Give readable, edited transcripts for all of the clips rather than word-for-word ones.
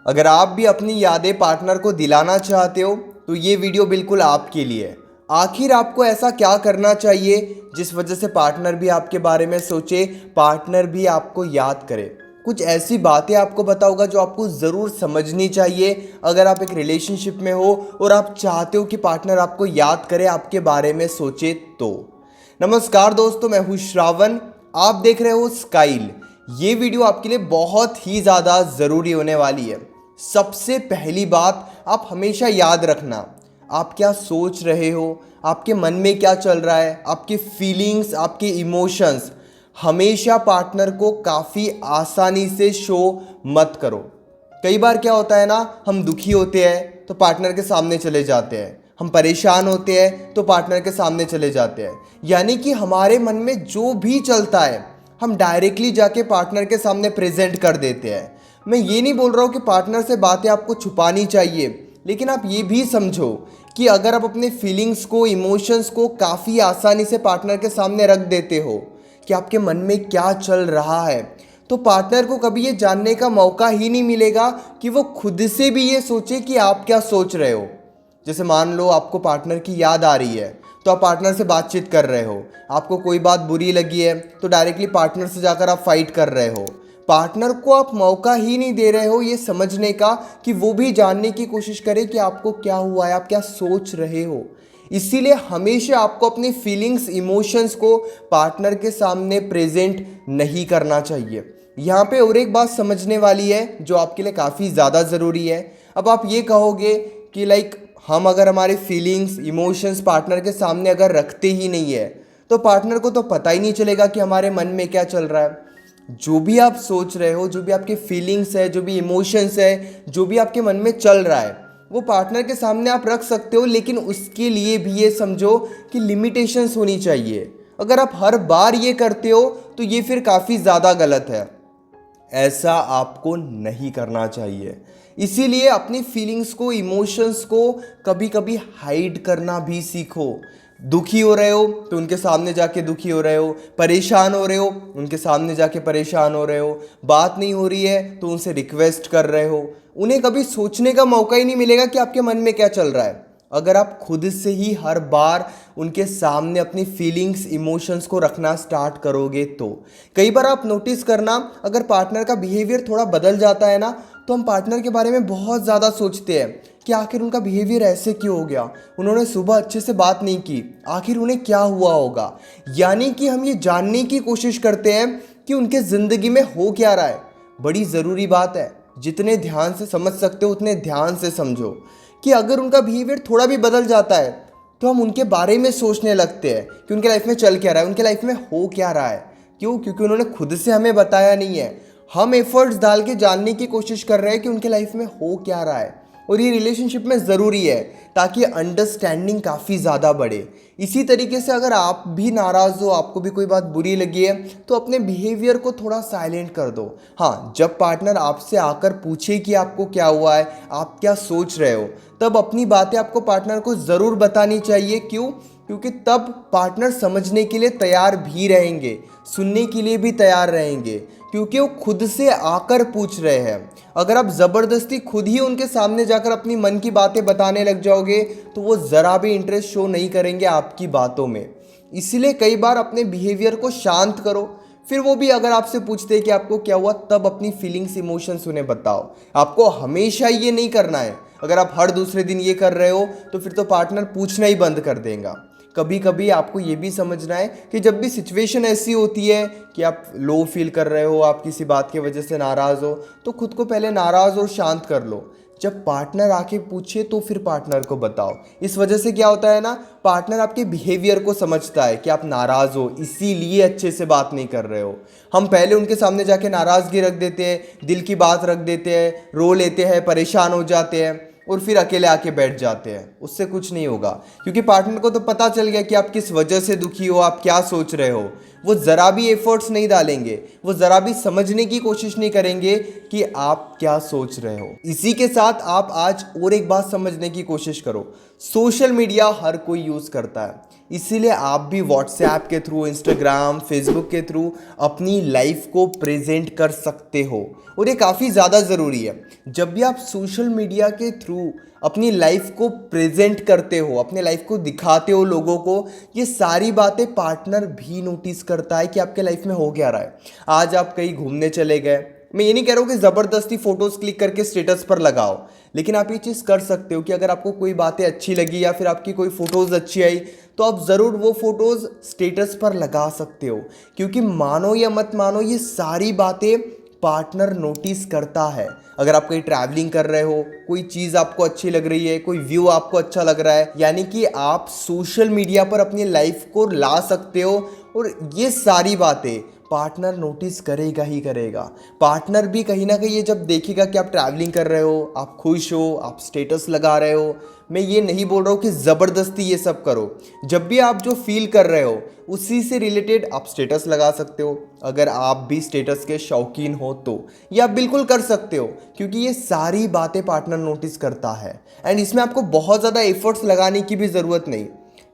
अगर आप भी अपनी यादें पार्टनर को दिलाना चाहते हो तो ये वीडियो बिल्कुल आपके लिए है। आखिर आपको ऐसा क्या करना चाहिए जिस वजह से पार्टनर भी आपके बारे में सोचे, पार्टनर भी आपको याद करे। कुछ ऐसी बातें आपको बताऊंगा जो आपको ज़रूर समझनी चाहिए अगर आप एक रिलेशनशिप में हो और आप चाहते हो कि पार्टनर आपको याद करे, आपके बारे में सोचे तो। नमस्कार दोस्तों, मैं हूँ श्रावण, आप देख रहे हो स्काइल। ये वीडियो आपके लिए बहुत ही ज़्यादा ज़रूरी होने वाली है। सबसे पहली बात आप हमेशा याद रखना, आप क्या सोच रहे हो, आपके मन में क्या चल रहा है, आपके फीलिंग्स, आपके इमोशंस हमेशा पार्टनर को काफ़ी आसानी से शो मत करो। कई बार क्या होता है ना, हम दुखी होते हैं तो पार्टनर के सामने चले जाते हैं, हम परेशान होते हैं तो पार्टनर के सामने चले जाते हैं। यानी कि हमारे मन में जो भी चलता है हम डायरेक्टली जाके पार्टनर के सामने प्रेजेंट कर देते हैं। मैं ये नहीं बोल रहा हूँ कि पार्टनर से बातें आपको छुपानी चाहिए, लेकिन आप ये भी समझो कि अगर आप अपने फीलिंग्स को, इमोशंस को काफ़ी आसानी से पार्टनर के सामने रख देते हो कि आपके मन में क्या चल रहा है, तो पार्टनर को कभी ये जानने का मौका ही नहीं मिलेगा कि वो खुद से भी ये सोचे कि आप क्या सोच रहे हो। जैसे मान लो आपको पार्टनर की याद आ रही है तो आप पार्टनर से बातचीत कर रहे हो, आपको कोई बात बुरी लगी है तो डायरेक्टली पार्टनर से जाकर आप फाइट कर रहे हो। पार्टनर को आप मौका ही नहीं दे रहे हो ये समझने का कि वो भी जानने की कोशिश करे कि आपको क्या हुआ है, आप क्या सोच रहे हो। इसीलिए हमेशा आपको अपनी फीलिंग्स, इमोशंस को पार्टनर के सामने प्रेजेंट नहीं करना चाहिए। यहाँ पे और एक बात समझने वाली है जो आपके लिए काफ़ी ज़्यादा ज़रूरी है। अब आप ये कहोगे कि हम अगर हमारे फीलिंग्स, इमोशंस पार्टनर के सामने अगर रखते ही नहीं है तो पार्टनर को तो पता ही नहीं चलेगा कि हमारे मन में क्या चल रहा है। जो भी आप सोच रहे हो, जो भी आपके फीलिंग्स है, जो भी इमोशंस है, जो भी आपके मन में चल रहा है, वो पार्टनर के सामने आप रख सकते हो, लेकिन उसके लिए भी ये समझो कि लिमिटेशंस होनी चाहिए। अगर आप हर बार ये करते हो तो ये फिर काफ़ी ज़्यादा गलत है, ऐसा आपको नहीं करना चाहिए। इसीलिए अपनी फीलिंग्स को, इमोशंस को कभी कभी हाइड करना भी सीखो। दुखी हो रहे हो तो उनके सामने जाके दुखी हो रहे हो, परेशान हो रहे हो उनके सामने जाके परेशान हो रहे हो, बात नहीं हो रही है तो उनसे रिक्वेस्ट कर रहे हो। उन्हें कभी सोचने का मौका ही नहीं मिलेगा कि आपके मन में क्या चल रहा है। अगर आप खुद से ही हर बार उनके सामने अपनी फीलिंग्स, इमोशंस को रखना स्टार्ट करोगे तो कई बार आप नोटिस करना, अगर पार्टनर का बिहेवियर थोड़ा बदल जाता है ना तो हम पार्टनर के बारे में बहुत ज़्यादा सोचते हैं कि आखिर उनका बिहेवियर ऐसे क्यों हो गया, उन्होंने सुबह अच्छे से बात नहीं की, आखिर उन्हें क्या हुआ होगा। यानी कि हम ये जानने की कोशिश करते हैं कि उनके ज़िंदगी में हो क्या रहा है। बड़ी ज़रूरी बात है, जितने ध्यान से समझ सकते हो उतने ध्यान से समझो कि अगर उनका बिहेवियर थोड़ा भी बदल जाता है तो हम उनके बारे में सोचने लगते हैं कि उनके लाइफ में चल क्या रहा है, उनके लाइफ में हो क्या रहा है। क्यों? क्योंकि उन्होंने खुद से हमें बताया नहीं है। हम एफर्ट्स डाल के जानने की कोशिश कर रहे हैं कि उनके लाइफ में हो क्या रहा है, और ये रिलेशनशिप में ज़रूरी है ताकि अंडरस्टैंडिंग काफ़ी ज़्यादा बढ़े। इसी तरीके से अगर आप भी नाराज़ हो, आपको भी कोई बात बुरी लगी है, तो अपने बिहेवियर को थोड़ा साइलेंट कर दो। हाँ, जब पार्टनर आपसे आकर पूछे कि आपको क्या हुआ है, आप क्या सोच रहे हो, तब अपनी बातें आपको पार्टनर को ज़रूर बतानी चाहिए। क्यों? क्योंकि तब पार्टनर समझने के लिए तैयार भी रहेंगे, सुनने के लिए भी तैयार रहेंगे, क्योंकि वो खुद से आकर पूछ रहे हैं। अगर आप ज़बरदस्ती खुद ही उनके सामने जाकर अपनी मन की बातें बताने लग जाओगे तो वो ज़रा भी इंटरेस्ट शो नहीं करेंगे आपकी बातों में। इसलिए कई बार अपने बिहेवियर को शांत करो, फिर वो भी अगर आपसे पूछते हैं कि आपको क्या हुआ, तब अपनी फीलिंग्स, इमोशंस उन्हें बताओ। आपको हमेशा ये नहीं करना है। अगर आप हर दूसरे दिन ये कर रहे हो तो फिर तो पार्टनर पूछना ही बंद कर देगा। कभी कभी आपको ये भी समझना है कि जब भी सिचुएशन ऐसी होती है कि आप लो फील कर रहे हो, आप किसी बात की वजह से नाराज़ हो, तो खुद को पहले नाराज़ और शांत कर लो। जब पार्टनर आके पूछे तो फिर पार्टनर को बताओ। इस वजह से क्या होता है ना, पार्टनर आपके बिहेवियर को समझता है कि आप नाराज़ हो, इसीलिए अच्छे से बात नहीं कर रहे हो। हम पहले उनके सामने जाके नाराज़गी रख देते हैं, दिल की बात रख देते हैं, रो लेते हैं, परेशान हो जाते हैं। और फिर अकेले आके बैठ जाते हैं। उससे कुछ नहीं होगा, क्योंकि पार्टनर को तो पता चल गया कि आप किस वजह से दुखी हो, आप क्या सोच रहे हो। वो ज़रा भी एफर्ट्स नहीं डालेंगे, वो ज़रा भी समझने की कोशिश नहीं करेंगे कि आप क्या सोच रहे हो। इसी के साथ आप आज और एक बात समझने की कोशिश करो, सोशल मीडिया हर कोई यूज़ करता है, इसीलिए आप भी व्हाट्सएप के थ्रू, इंस्टाग्राम, फेसबुक के थ्रू अपनी लाइफ को प्रेजेंट कर सकते हो, और ये काफ़ी ज़्यादा ज़रूरी है। जब भी आप सोशल मीडिया के थ्रू अपनी लाइफ को प्रेजेंट करते हो, अपने लाइफ को दिखाते हो लोगों को, ये सारी बातें पार्टनर भी नोटिस करता है कि आपके लाइफ में हो क्या रहा है। आज आप कहीं घूमने चले गए, मैं ये नहीं कह रहा हूँ कि ज़बरदस्ती फ़ोटोज़ क्लिक करके स्टेटस पर लगाओ, लेकिन आप ये चीज़ कर सकते हो कि अगर आपको कोई बातें अच्छी लगी या फिर आपकी कोई फ़ोटोज़ अच्छी आई, तो आप ज़रूर वो फ़ोटोज़ स्टेटस पर लगा सकते हो, क्योंकि मानो या मत मानो ये सारी बातें पार्टनर नोटिस करता है। अगर आप कहीं ट्रैवलिंग कर रहे हो, कोई चीज़ आपको अच्छी लग रही है, कोई व्यू आपको अच्छा लग रहा है, यानी कि आप सोशल मीडिया पर अपनी लाइफ को ला सकते हो, और ये सारी बातें पार्टनर नोटिस करेगा ही करेगा। पार्टनर भी कहीं ना कहीं ये जब देखेगा कि आप ट्रैवलिंग कर रहे हो, आप खुश हो, आप स्टेटस लगा रहे हो, मैं ये नहीं बोल रहा हूँ कि ज़बरदस्ती ये सब करो। जब भी आप जो फील कर रहे हो उसी से रिलेटेड आप स्टेटस लगा सकते हो। अगर आप भी स्टेटस के शौकीन हो तो ये आप बिल्कुल कर सकते हो, क्योंकि ये सारी बातें पार्टनर नोटिस करता है, एंड इसमें आपको बहुत ज़्यादा एफर्ट्स लगाने की भी ज़रूरत नहीं।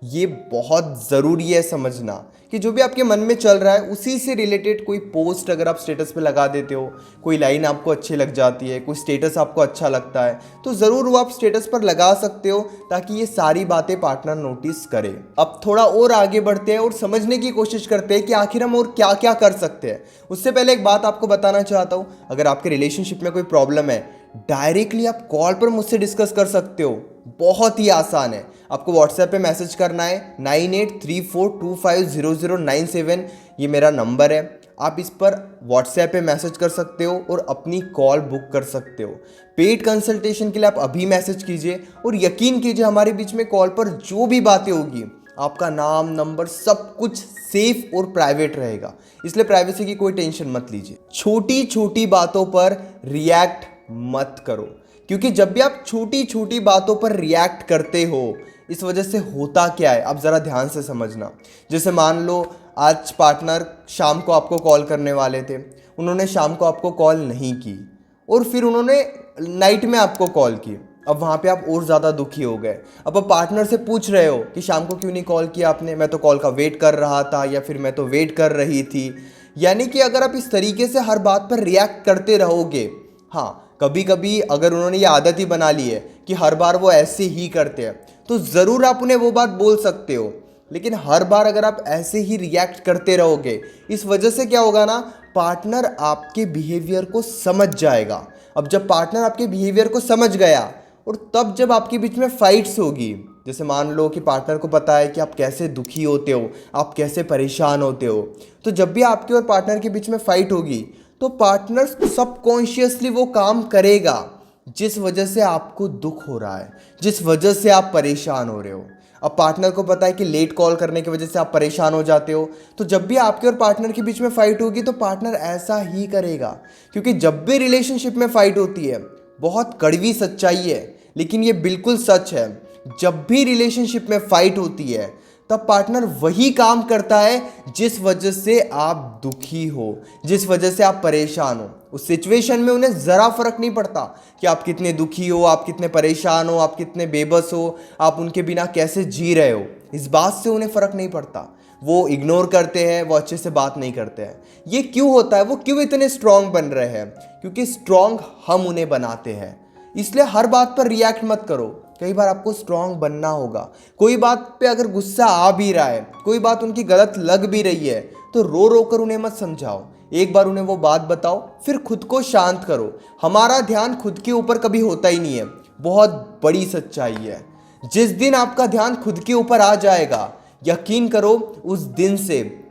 ये बहुत ज़रूरी है समझना कि जो भी आपके मन में चल रहा है उसी से रिलेटेड कोई पोस्ट अगर आप स्टेटस पे लगा देते हो, कोई लाइन आपको अच्छी लग जाती है, कोई स्टेटस आपको अच्छा लगता है, तो ज़रूर वो आप स्टेटस पर लगा सकते हो, ताकि ये सारी बातें पार्टनर नोटिस करे। अब थोड़ा और आगे बढ़ते हैं और समझने की कोशिश करते हैं कि आखिर हम और क्या क्या कर सकते हैं। उससे पहले एक बात आपको बताना चाहता हूँ, अगर आपके रिलेशनशिप में कोई प्रॉब्लम है, डायरेक्टली आप कॉल पर मुझसे डिस्कस कर सकते हो। बहुत ही आसान है, आपको व्हाट्सएप पे मैसेज करना है 9834250097, ये मेरा नंबर है। आप इस पर व्हाट्सएप पे मैसेज कर सकते हो और अपनी कॉल बुक कर सकते हो। पेड कंसल्टेशन के लिए आप अभी मैसेज कीजिए, और यकीन कीजिए हमारे बीच में कॉल पर जो भी बातें होगी, आपका नाम, नंबर, सब कुछ सेफ और प्राइवेट रहेगा, इसलिए प्राइवेसी की कोई टेंशन मत लीजिए। छोटी छोटी बातों पर रिएक्ट मत करो, क्योंकि जब भी आप छोटी छोटी बातों पर रिएक्ट करते हो, इस वजह से होता क्या है आप ज़रा ध्यान से समझना। जैसे मान लो आज पार्टनर शाम को आपको कॉल करने वाले थे, उन्होंने शाम को आपको कॉल नहीं की, और फिर उन्होंने नाइट में आपको कॉल की। अब वहाँ पे आप और ज़्यादा दुखी हो गए। अब आप पार्टनर से पूछ रहे हो कि शाम को क्यों नहीं कॉल किया आपने, मैं तो कॉल का वेट कर रहा था, या फिर मैं तो वेट कर रही थी। यानी कि अगर आप इस तरीके से हर बात पर रिएक्ट करते रहोगे, हाँ कभी कभी अगर उन्होंने ये आदत ही बना ली है कि हर बार वो ऐसे ही करते हैं, तो ज़रूर आप उन्हें वो बात बोल सकते हो, लेकिन हर बार अगर आप ऐसे ही रिएक्ट करते रहोगे, इस वजह से क्या होगा ना, पार्टनर आपके बिहेवियर को समझ जाएगा। अब जब पार्टनर आपके बिहेवियर को समझ गया, और तब जब आपके बीच में फाइट्स होगी, जैसे मान लो कि पार्टनर को पता है कि आप कैसे दुखी होते हो, आप कैसे परेशान होते हो, तो जब भी आपके और पार्टनर के बीच में फाइट होगी, तो पार्टनर सबकॉन्शियसली वो काम करेगा जिस वजह से आपको दुख हो रहा है, जिस वजह से आप परेशान हो रहे हो। अब पार्टनर को पता है कि लेट कॉल करने की वजह से आप परेशान हो जाते हो, तो जब भी आपके और पार्टनर के बीच में फाइट होगी, तो पार्टनर ऐसा ही करेगा। क्योंकि जब भी रिलेशनशिप में फाइट होती है, बहुत कड़वी सच्चाई है लेकिन ये बिल्कुल सच है, जब भी रिलेशनशिप में फाइट होती है, तब पार्टनर वही काम करता है जिस वजह से आप दुखी हो, जिस वजह से आप परेशान हो। उस सिचुएशन में उन्हें ज़रा फर्क नहीं पड़ता कि आप कितने दुखी हो, आप कितने परेशान हो, आप कितने बेबस हो, आप उनके बिना कैसे जी रहे हो, इस बात से उन्हें फ़र्क नहीं पड़ता। वो इग्नोर करते हैं, वो अच्छे से बात नहीं करते हैं। ये क्यों होता है, वो क्यों इतने स्ट्रांग बन रहे हैं? क्योंकि स्ट्रांग हम उन्हें बनाते हैं। इसलिए हर बात पर रिएक्ट मत करो, कई बार आपको स्ट्रांग बनना होगा। कोई बात पे अगर गुस्सा आ भी रहा है, कोई बात उनकी गलत लग भी रही है, तो रो रो कर उन्हें मत समझाओ, एक बार उन्हें वो बात बताओ, फिर खुद को शांत करो। हमारा ध्यान खुद के ऊपर कभी होता ही नहीं है, बहुत बड़ी सच्चाई है। जिस दिन आपका ध्यान खुद के ऊपर आ जाएगा, यकीन करो उस दिन से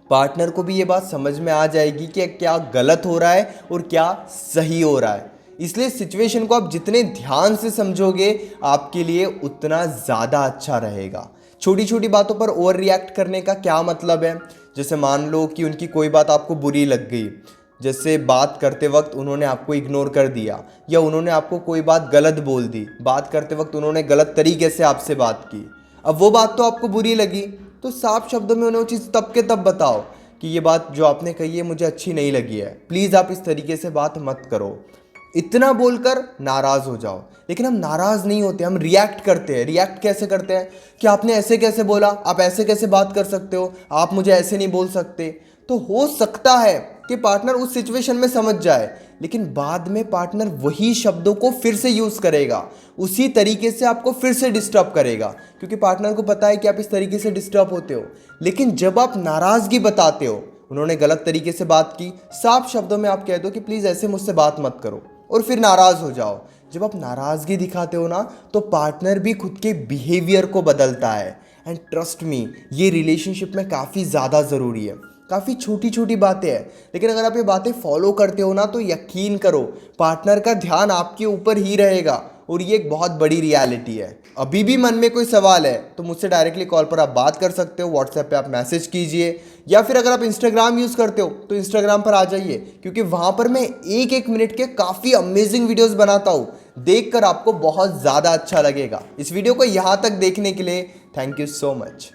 पार्टनर को भी ये बात समझ में आ जाएगी कि क्या गलत हो रहा है और क्या सही हो रहा है। इसलिए सिचुएशन को आप जितने ध्यान से समझोगे, आपके लिए उतना ज़्यादा अच्छा रहेगा। छोटी छोटी बातों पर ओवर रिएक्ट करने का क्या मतलब है? जैसे मान लो कि उनकी कोई बात आपको बुरी लग गई, जैसे बात करते वक्त उन्होंने आपको इग्नोर कर दिया, या उन्होंने आपको कोई बात गलत बोल दी, बात करते वक्त उन्होंने गलत तरीके से आपसे बात की। अब वो बात तो आपको बुरी लगी, तो साफ शब्दों में उन्हें वो चीज़ तब के तब बताओ कि ये बात जो आपने कही है मुझे अच्छी नहीं लगी है, प्लीज़ आप इस तरीके से बात मत करो। इतना बोलकर नाराज़ हो जाओ। लेकिन हम नाराज़ नहीं होते, हम रिएक्ट करते हैं। रिएक्ट कैसे करते हैं कि आपने ऐसे कैसे बोला, आप ऐसे कैसे बात कर सकते हो, आप मुझे ऐसे नहीं बोल सकते। तो हो सकता है कि पार्टनर उस सिचुएशन में समझ जाए, लेकिन बाद में पार्टनर वही शब्दों को फिर से यूज़ करेगा, उसी तरीके से आपको फिर से डिस्टर्ब करेगा, क्योंकि पार्टनर को पता है कि आप इस तरीके से डिस्टर्ब होते हो। लेकिन जब आप नाराज़गी बताते हो, उन्होंने गलत तरीके से बात की, साफ शब्दों में आप कह दो कि प्लीज़ ऐसे मुझसे बात मत करो, और फिर नाराज़ हो जाओ। जब आप नाराज़गी दिखाते हो ना, तो पार्टनर भी खुद के बिहेवियर को बदलता है। एंड ट्रस्ट मी, ये रिलेशनशिप में काफ़ी ज़्यादा ज़रूरी है। काफ़ी छोटी छोटी बातें हैं, लेकिन अगर आप ये बातें फॉलो करते हो ना, तो यकीन करो पार्टनर का ध्यान आपके ऊपर ही रहेगा, और ये एक बहुत बड़ी रियलिटी है। अभी भी मन में कोई सवाल है तो मुझसे डायरेक्टली कॉल पर आप बात कर सकते हो, व्हाट्सएप पे आप मैसेज कीजिए, या फिर अगर आप इंस्टाग्राम यूज़ करते हो तो इंस्टाग्राम पर आ जाइए, क्योंकि वहाँ पर मैं एक एक मिनट के काफ़ी अमेजिंग वीडियोस बनाता हूँ। देखकर आपको बहुत ज़्यादा अच्छा लगेगा। इस वीडियो को यहाँ तक देखने के लिए थैंक यू सो मच।